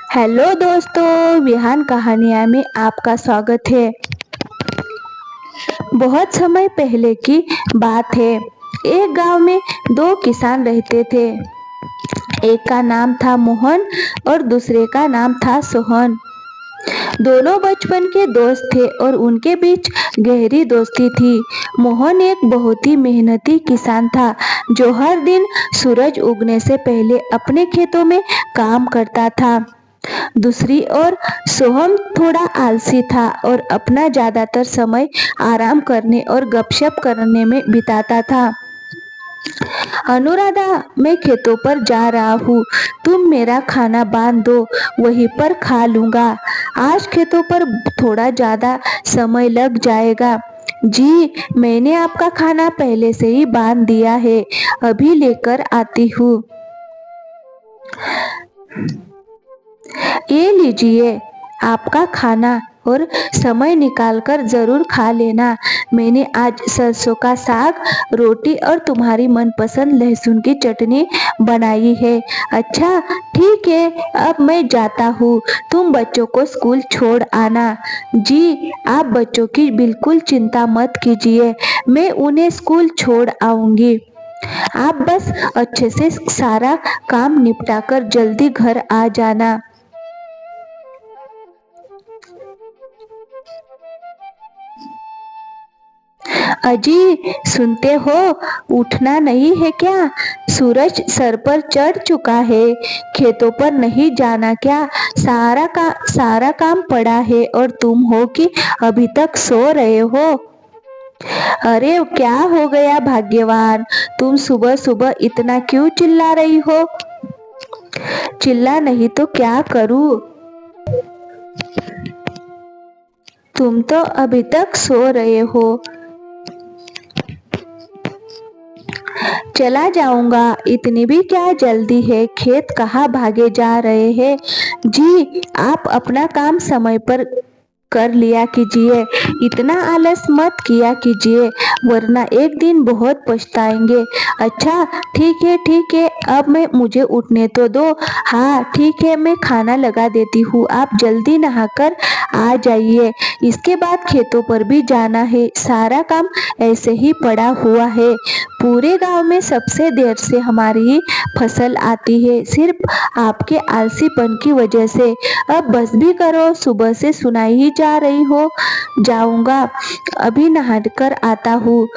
Hello दोस्तों, विहान कहानियाँ में आपका स्वागत है। बहुत समय पहले की बात है। एक गांव में दो किसान रहते थे। एक का नाम था मोहन और दूसरे का नाम था सोहन। दोनों बचपन के दोस्त थे और उनके बीच गहरी दोस्ती थी। मोहन एक बहुत ही मेहनती किसान था जो हर दिन सूरज उगने से पहले अपने खेतों में काम करता था। दूसरी ओर सोहम थोड़ा आलसी था और अपना ज्यादातर समय आराम करने और गपशप करने में बिताता था। अनुराधा, मैं खेतों पर जा रहा हूँ, तुम मेरा खाना बांध दो, वहीं पर खा लूंगा। आज खेतों पर थोड़ा ज्यादा समय लग जाएगा। जी, मैंने आपका खाना पहले से ही बांध दिया है, अभी लेकर आती हूँ। ये लीजिए आपका खाना और समय निकालकर जरूर खा लेना। मैंने आज सरसों का साग, रोटी और तुम्हारी मनपसंद लहसुन की चटनी बनाई है। अच्छा ठीक है, अब मैं जाता हूँ, तुम बच्चों को स्कूल छोड़ आना। जी, आप बच्चों की बिल्कुल चिंता मत कीजिए, मैं उन्हें स्कूल छोड़ आऊंगी। आप बस अच्छे से सारा काम निपटाकर जल्दी घर आ जाना। अजी सुनते हो, उठना नहीं है क्या? सूरज सर पर चढ़ चुका है। खेतों पर नहीं जाना क्या? सारा काम पड़ा है और तुम हो कि अभी तक सो रहे हो। अरे क्या हो गया भाग्यवान, तुम सुबह सुबह इतना क्यों चिल्ला रही हो? चिल्ला नहीं तो क्या करूं? तुम तो अभी तक सो रहे हो। चला जाऊंगा, इतनी भी क्या जल्दी है, खेत कहाँ भागे जा रहे हैं। जी, आप अपना काम समय पर कर लिया कीजिए, इतना आलस मत किया कीजिए, वरना एक दिन बहुत पछताएंगे। अच्छा ठीक है, अब मुझे उठने तो दो। हाँ ठीक है, मैं खाना लगा देती हूँ, आप जल्दी नहाकर आ जाइए। इसके बाद खेतों पर भी जाना है, सारा काम ऐसे ही पड़ा हुआ है। पूरे गांव में सबसे देर से हमारी ही फसल आती है, सिर्फ आपके आलसीपन की वजह से। अब बस भी करो, सुबह से सुनाई ही जा रही हो। जाऊंगा, अभी नहा कर आता हूँ।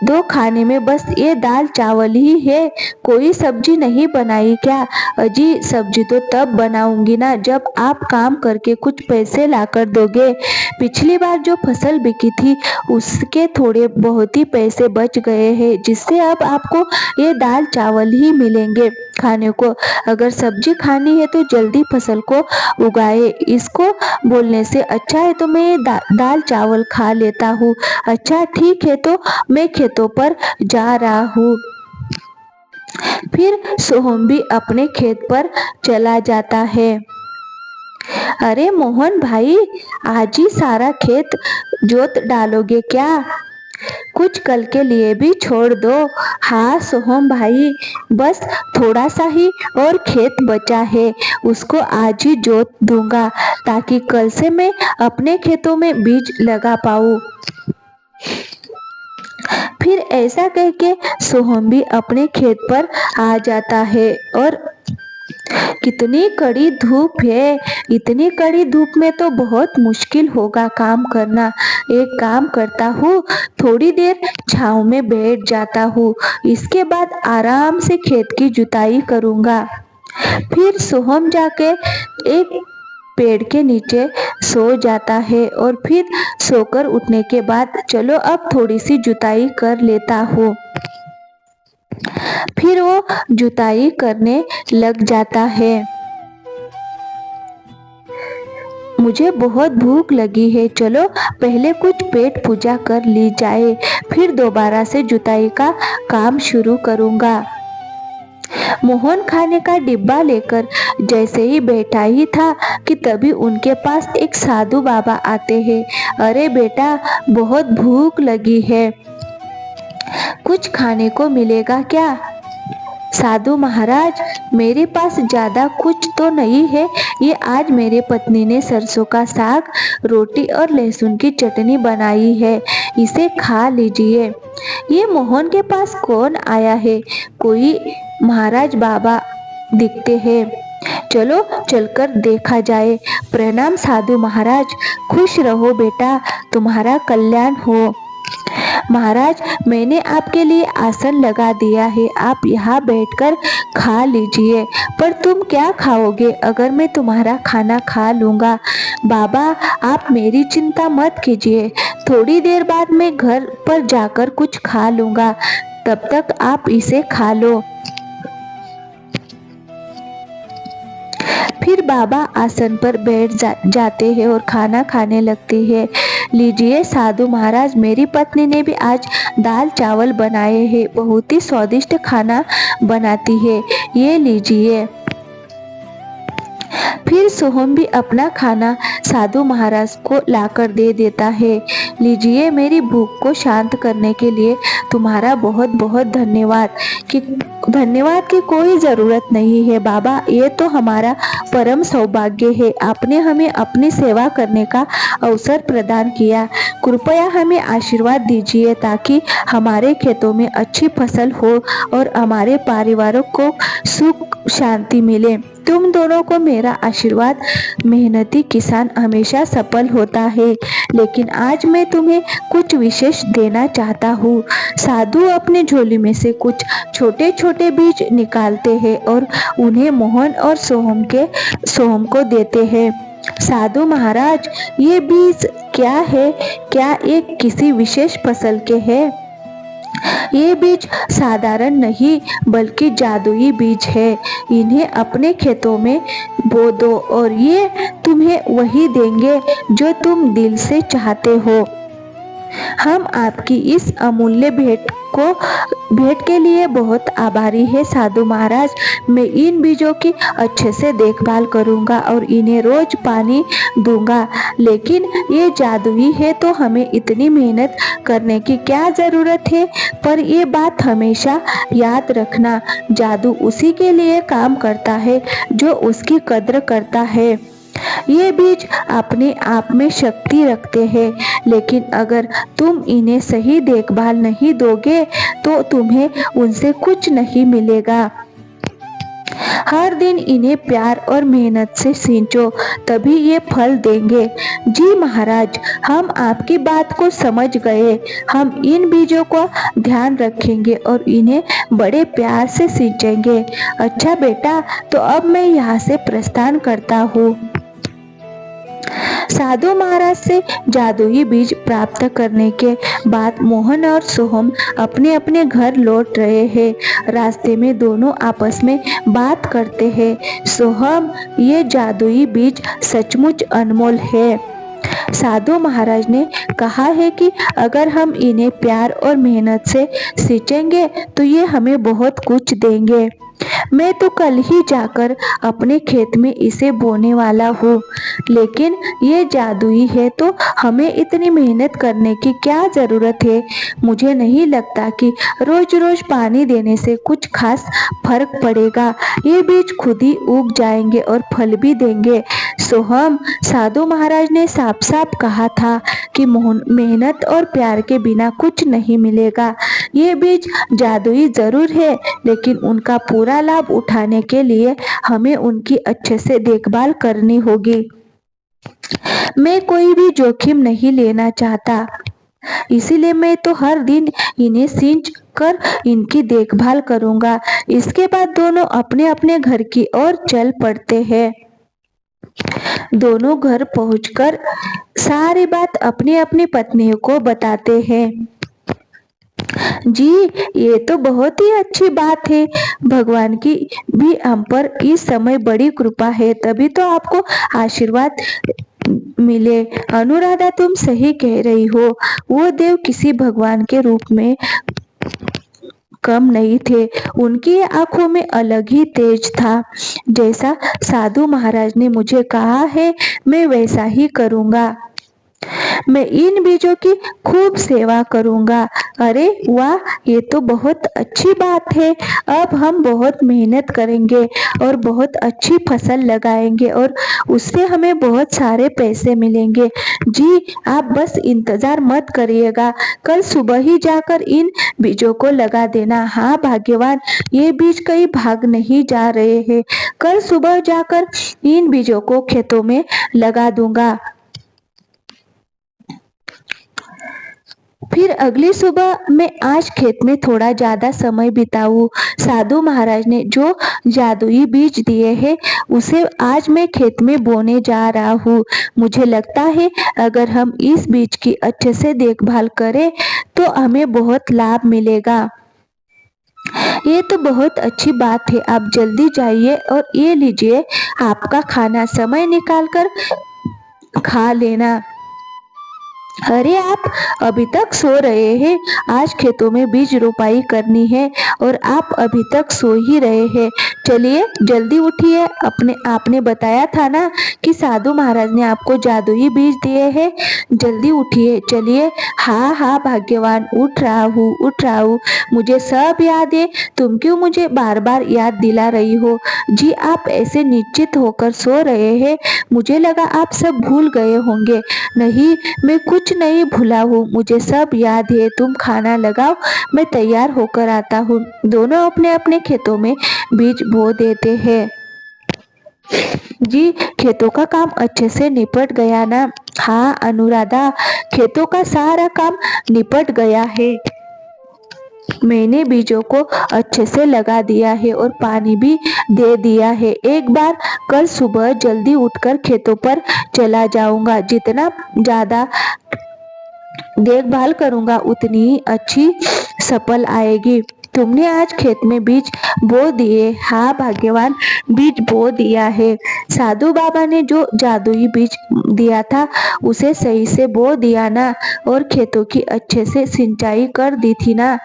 दो खाने में बस ये दाल चावल ही है, कोई सब्जी नहीं बनाई क्या? अजी सब्जी तो तब बनाऊंगी ना जब आप काम करके कुछ पैसे लाकर दोगे। पिछली बार जो फसल बिकी थी उसके थोड़े बहुत ही पैसे बच गए हैं, जिससे अब आपको ये दाल चावल ही मिलेंगे खाने को। अगर सब्जी खानी है तो जल्दी फसल को उगाए। इसको बोलने से अच्छा है तो मैं ये दाल चावल खा लेता हूँ। अच्छा ठीक है, तो मैं खेतों पर जा रहा हूँ। फिर सोहम भी अपने खेत पर चला जाता है। अरे मोहन भाई, आज ही सारा खेत जोत डालोगे क्या? कुछ कल के लिए भी छोड़ दो। हाँ सोहम भाई, बस थोड़ा सा ही और खेत बचा है, उसको आज ही जोत दूंगा ताकि कल से मैं अपने खेतों में बीज लगा पाऊँ। फिर ऐसा कह के सोहम भी अपने खेत पर आ जाता है। और कितनी कड़ी धूप है, इतनी कड़ी धूप में तो बहुत मुश्किल होगा काम करना। एक काम करता हूँ, थोड़ी देर छांव में बैठ जाता हूँ, इसके बाद आराम से खेत की जुताई करूँगा। फिर सोहम जाके एक पेड़ के नीचे सो जाता है और फिर सोकर उठने के बाद चलो अब थोड़ी सी जुताई कर लेता हूँ। फिर वो जुताई करने लग जाता है। मुझे बहुत भूख लगी है, चलो पहले कुछ पेट पूजा कर ली जाए, फिर दोबारा से जुताई का काम शुरू करूँगा। मोहन खाने का डिब्बा लेकर जैसे ही बैठा ही था कि तभी उनके पास एक साधु बाबा आते हैं। अरे बेटा, बहुत भूख लगी है, कुछ खाने को मिलेगा क्या? साधु महाराज, मेरे पास ज्यादा कुछ तो नहीं है। ये आज मेरे पत्नी ने सरसों का साग, रोटी और लहसुन की चटनी बनाई है, इसे खा लीजिए। ये मोहन के पास कौन आया है? कोई महाराज बाबा दिखते हैं। चलो चलकर देखा जाए। प्रणाम साधु महाराज। खुश रहो बेटा, तुम्हारा कल्याण हो। महाराज, मैंने आपके लिए आसन लगा दिया है, आप यहाँ बैठकर खा लीजिए। पर तुम क्या खाओगे अगर मैं तुम्हारा खाना खा लूँगा? बाबा, आप मेरी चिंता मत कीजिए, थोड़ी देर बाद मैं घर पर जाकर कुछ खा लूँगा, तब तक आप इसे खा लो। फिर बाबा आसन पर बैठ जाते हैं और खाना खाने लगते हैं। लीजिए साधु महाराज, मेरी पत्नी ने भी आज दाल चावल बनाए हैं, बहुत ही स्वादिष्ट खाना बनाती है, ये लीजिए। फिर सोहम भी अपना खाना साधु महाराज को लाकर दे देता है। लीजिए, मेरी भूख को शांत करने के लिए तुम्हारा बहुत बहुत धन्यवाद। धन्यवाद की कोई ज़रूरत नहीं है बाबा, ये तो हमारा परम सौभाग्य है। आपने हमें अपनी सेवा करने का अवसर प्रदान किया। कृपया हमें आशीर्वाद दीजिए ताकि हमारे खेतों में अच्छी फसल हो और हमारे परिवारों को सुख शांति मिले। तुम दोनों को मेरा आशीर्वाद। मेहनती किसान हमेशा सफल होता है, लेकिन आज मैं तुम्हें कुछ विशेष देना चाहता हूँ। साधु अपने झोली में से कुछ छोटे छोटे बीज निकालते हैं और उन्हें मोहन और सोहम को देते हैं। साधु महाराज, ये बीज क्या है? क्या ये किसी विशेष फसल के हैं? ये बीज साधारण नहीं बल्कि जादुई बीज है। इन्हें अपने खेतों में बो दो और ये तुम्हें वही देंगे जो तुम दिल से चाहते हो। हम आपकी इस अमूल्य भेंट के लिए बहुत आभारी है साधु महाराज। मैं इन बीजों की अच्छे से देखभाल करूंगा और इन्हें रोज पानी दूंगा। लेकिन ये जादुई है तो हमें इतनी मेहनत करने की क्या जरूरत है? पर ये बात हमेशा याद रखना, जादू उसी के लिए काम करता है जो उसकी कद्र करता है। ये बीज अपने आप में शक्ति रखते हैं, लेकिन अगर तुम इन्हें सही देखभाल नहीं दोगे तो तुम्हें उनसे कुछ नहीं मिलेगा। हर दिन इन्हें प्यार और मेहनत से सींचो, तभी ये फल देंगे। जी महाराज, हम आपकी बात को समझ गए। हम इन बीजों का ध्यान रखेंगे और इन्हें बड़े प्यार से सींचेंगे। अच्छा बेटा, तो अब मैं यहाँ से प्रस्थान करता हूँ। साधु महाराज से जादुई बीज प्राप्त करने के बाद मोहन और सोहम अपने अपने घर लौट रहे हैं। रास्ते में दोनों आपस में बात करते हैं। सोहम, ये जादुई बीज सचमुच अनमोल है। साधु महाराज ने कहा है कि अगर हम इन्हें प्यार और मेहनत से सींचेंगे तो ये हमें बहुत कुछ देंगे। मैं तो कल ही जाकर अपने खेत में इसे बोने वाला हूँ, लेकिन ये जादुई है तो हमें इतनी मेहनत करने की क्या जरूरत है? मुझे नहीं लगता कि रोज रोज पानी देने से कुछ खास फर्क पड़ेगा। ये बीज खुद ही उग जाएंगे और फल भी देंगे। सोहम, साधु महाराज ने साफ साफ कहा था कि मेहनत और प्यार के बिना कुछ नहीं मिलेगा। ये बीज जादुई जरूर है, लेकिन उनका पूरा लाभ उठाने के लिए हमें उनकी अच्छे से देखभाल करनी होगी। मैं कोई भी जोखिम नहीं लेना चाहता, इसीलिए मैं तो हर दिन इन्हें सींच कर इनकी देखभाल करूंगा। इसके बाद दोनों अपने अपने घर की ओर चल पड़ते हैं। दोनों घर पहुंचकर सारी बात अपनी अपनी पत्नियों को बताते हैं। जी, ये तो बहुत ही अच्छी बात है। भगवान की भी हम पर इस समय बड़ी कृपा है, तभी तो आपको आशीर्वाद मिले। अनुराधा, तुम सही कह रही हो। वो देव किसी भगवान के रूप में कम नहीं थे। उनकी आंखों में अलग ही तेज था। जैसा साधु महाराज ने मुझे कहा है, मैं वैसा ही करूंगा। मैं इन बीजों की खूब सेवा करूंगा। अरे वाह, ये तो बहुत अच्छी बात है। अब हम बहुत मेहनत करेंगे और बहुत अच्छी फसल लगाएंगे और उससे हमें बहुत सारे पैसे मिलेंगे। जी, आप बस इंतजार मत करिएगा, कल सुबह ही जाकर इन बीजों को लगा देना। हाँ भाग्यवान, ये बीज कहीं भाग नहीं जा रहे हैं। कल सुबह जाकर इन बीजों को खेतों में लगा दूंगा। फिर अगली सुबह मैं आज खेत में थोड़ा ज्यादा समय बिताऊं। साधु महाराज ने जो जादुई बीज दिए हैं उसे आज मैं खेत में बोने जा रहा हूँ। मुझे लगता है अगर हम इस बीज की अच्छे से देखभाल करें तो हमें बहुत लाभ मिलेगा। ये तो बहुत अच्छी बात है। आप जल्दी जाइए और ये लीजिए आपका खाना, समय निकाल कर खा लेना। अरे आप अभी तक सो रहे हैं? आज खेतों में बीज रोपाई करनी है और आप अभी तक सो ही रहे हैं। चलिए जल्दी उठिए। आपने बताया था ना कि साधु महाराज ने आपको जादुई बीज दिए हैं। जल्दी उठिए, चलिए। हाँ हाँ भाग्यवान, उठ रहा हूँ। मुझे सब याद है। तुम क्यों मुझे बार बार याद दिला रही हो? जी, आप ऐसे निश्चित होकर सो रहे हैं, मुझे लगा आप सब भूल गए होंगे। नहीं, मैं कुछ नहीं भूला हूँ, मुझे सब याद है। तुम खाना लगाओ, मैं तैयार होकर आता हूँ। दोनों अपने अपने खेतों में बीज बो देते हैं। जी, खेतों का काम अच्छे से निपट गया ना? हाँ अनुराधा, खेतों का सारा काम निपट गया है। मैंने बीजों को अच्छे से लगा दिया है और पानी भी दे दिया है। एक बार कल सुबह जल्दी उठकर खेतों पर चला जाऊंगा। जितना ज्यादा देखभाल करूंगा उतनी ही अच्छी सफल आएगी। तुमने आज खेत में बीज बो दिए? हाँ भाग्यवान, बीज बो दिया है। साधु बाबा ने जो जादुई बीज दिया था उसे सही से बो दिया ना? और खेतों की अच्छे से सिंचाई कर दी थी ना?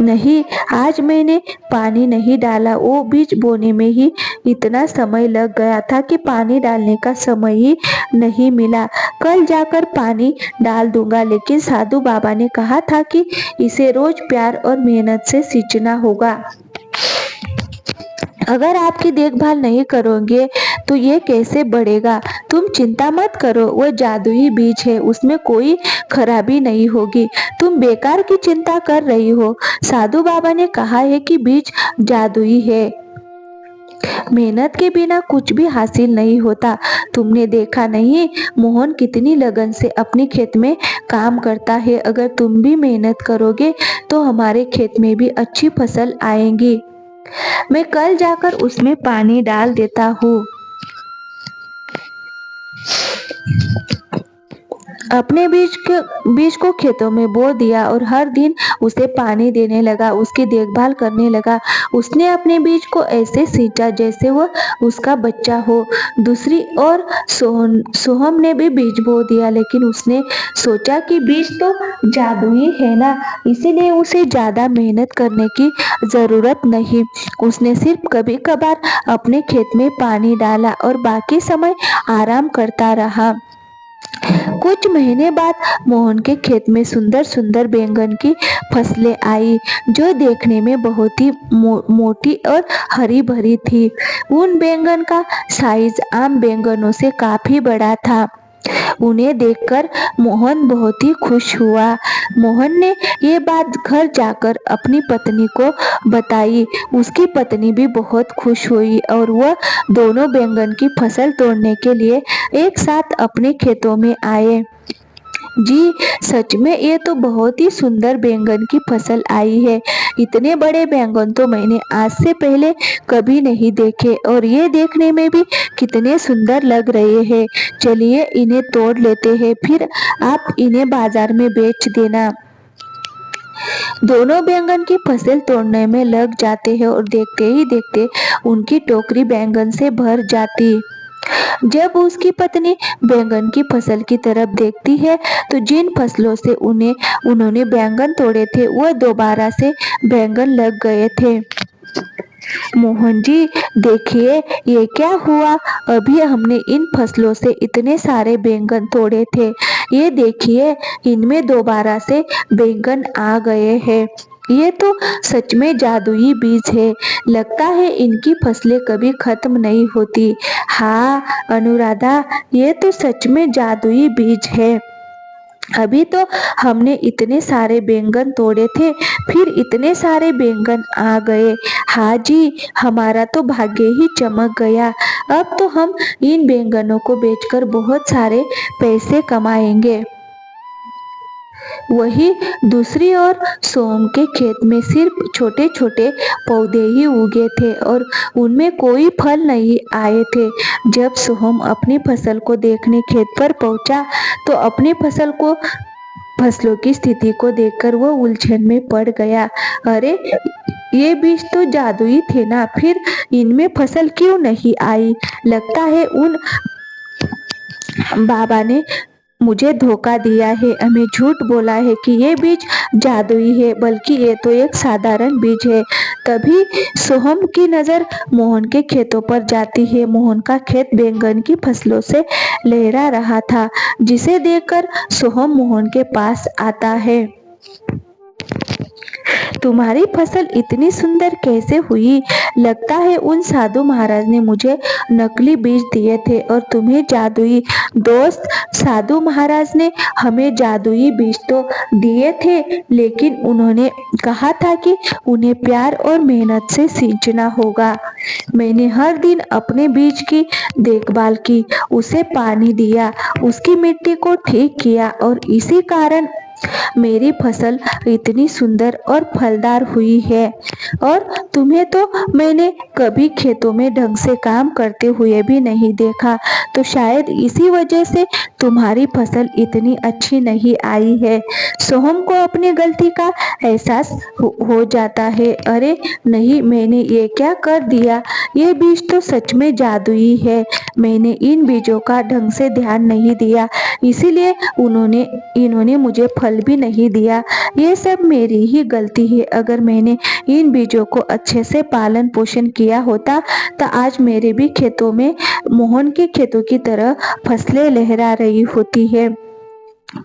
नहीं, आज मैंने पानी नहीं डाला। वो बीज बोने में ही इतना समय लग गया था कि पानी डालने का समय ही नहीं मिला। कल जाकर पानी डाल दूंगा। लेकिन साधु बाबा ने कहा था कि इसे रोज प्यार और मेहनत से सींचना होगा। अगर आपकी देखभाल नहीं करोगे तो ये कैसे बढ़ेगा? तुम चिंता मत करो, वो जादुई बीज है, उसमें कोई खराबी नहीं होगी। तुम बेकार की चिंता कर रही हो। साधु बाबा ने कहा है कि बीज जादुई है, मेहनत के बिना कुछ भी हासिल नहीं होता। तुमने देखा नहीं मोहन कितनी लगन से अपने खेत में काम करता है। अगर तुम भी मेहनत करोगे तो हमारे खेत में भी अच्छी फसल आएगी। मैं कल जाकर उसमें पानी डाल देता हूँ। अपने बीज को खेतों में बो दिया और हर दिन उसे पानी देने लगा, उसकी देखभाल करने लगा। उसने अपने बीज को ऐसे सींचा जैसे वह उसका बच्चा हो। दूसरी ओर सोहम ने भी बीज बो दिया, लेकिन उसने सोचा कि बीज तो जादुई है ना, इसीलिए उसे ज्यादा मेहनत करने की जरूरत नहीं। उसने सिर्फ कभी कभार अपने खेत में पानी डाला और बाकी समय आराम करता रहा। कुछ महीने बाद मोहन के खेत में सुंदर सुंदर बैंगन की फसलें आई, जो देखने में बहुत ही मोटी और हरी भरी थी। उन बैंगन का साइज आम बैंगनों से काफी बड़ा था। उन्हें देखकर मोहन बहुत ही खुश हुआ। मोहन ने ये बात घर जाकर अपनी पत्नी को बताई। उसकी पत्नी भी बहुत खुश हुई और वह दोनों बैंगन की फसल तोड़ने के लिए एक साथ अपने खेतों में आए। जी, सच में ये तो बहुत ही सुंदर बैंगन की फसल आई है। इतने बड़े बैंगन तो मैंने आज से पहले कभी नहीं देखे और ये देखने में भी कितने सुंदर लग रहे हैं। चलिए इन्हें तोड़ लेते हैं, फिर आप इन्हें बाजार में बेच देना। दोनों बैंगन की फसल तोड़ने में लग जाते हैं और देखते ही देखते उनकी टोकरी बैंगन से भर जाती। जब उसकी पत्नी बैंगन की फसल की तरफ देखती है तो जिन फसलों से उन्होंने बैंगन तोड़े थे वह दोबारा से बैंगन लग गए थे। मोहन जी देखिए ये क्या हुआ, अभी हमने इन फसलों से इतने सारे बैंगन तोड़े थे, ये देखिए, इनमें दोबारा से बैंगन आ गए हैं। ये तो सच में जादुई बीज है। लगता है इनकी फसलें कभी खत्म नहीं होती। हाँ अनुराधा, ये तो सच में जादुई बीज है। अभी तो हमने इतने सारे बैंगन तोड़े थे, फिर इतने सारे बैंगन आ गए। हाँ जी, हमारा तो भाग्य ही चमक गया। अब तो हम इन बैंगनों को बेचकर बहुत सारे पैसे कमाएंगे। वही दूसरी ओर सोम के खेत में सिर्फ छोटे छोटे पौधे ही उगे थे और उनमें कोई फल नहीं आए थे। जब सोहम अपनी फसल को देखने खेत पर पहुंचा तो अपनी फसलों की स्थिति को देखकर वो उलझन में पड़ गया। अरे, ये बीज तो जादुई थे ना, फिर इनमें फसल क्यों नहीं आई? लगता है उन बाबा ने मुझे धोखा दिया है, हमें झूठ बोला है कि ये बीज जादुई है, बल्कि ये तो एक साधारण बीज है। तभी सोहम की नजर मोहन के खेतों पर जाती है। मोहन का खेत बैंगन की फसलों से लहरा रहा था, जिसे देखकर सोहम मोहन के पास आता है। तुम्हारी फसल इतनी सुंदर कैसे हुई? लगता है उन साधु महाराज ने मुझे नकली बीज दिए थे और तुम्हें जादुई। दोस्त, साधु महाराज ने हमें जादुई बीज तो दिए थे, लेकिन उन्होंने कहा था कि उन्हें प्यार और मेहनत से सींचना होगा। मैंने हर दिन अपने बीज की देखभाल की, उसे पानी दिया, उसकी मिट्टी को ठीक किया और इसी कारण मेरी फसल इतनी सुंदर और फलदार हुई है। और तुम्हें तो मैंने कभी खेतों में ढंग से काम करते हुए भी नहीं देखा, तो शायद इसी वजह से तुम्हारी फसल इतनी अच्छी नहीं आई है। सोहम को अपनी गलती का एहसास हो जाता है। अरे नहीं, मैंने ये क्या कर दिया? ये बीज तो सच में जादुई है। मैंने इन बीजों का ढंग से ध्यान नहीं दिया, इसीलिए इन्होंने मुझे फल भी नहीं दिया। ये सब मेरी ही गलती है। अगर मैंने इन बीजों को अच्छे से पालन पोषण किया होता तो आज मेरे भी खेतों में मोहन के खेतों की तरह फसलें लहरा रही होती है,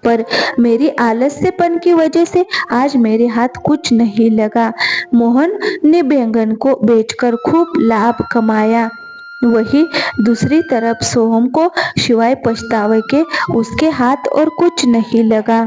पर मेरी आलस्यपन की वजह से आज मेरे हाथ कुछ नहीं लगा। मोहन ने बैंगन को बेचकर खूब लाभ कमाया। वही दूसरी तरफ सोहम को सिवाय पछतावे के उसके हाथ और कुछ नहीं लगा।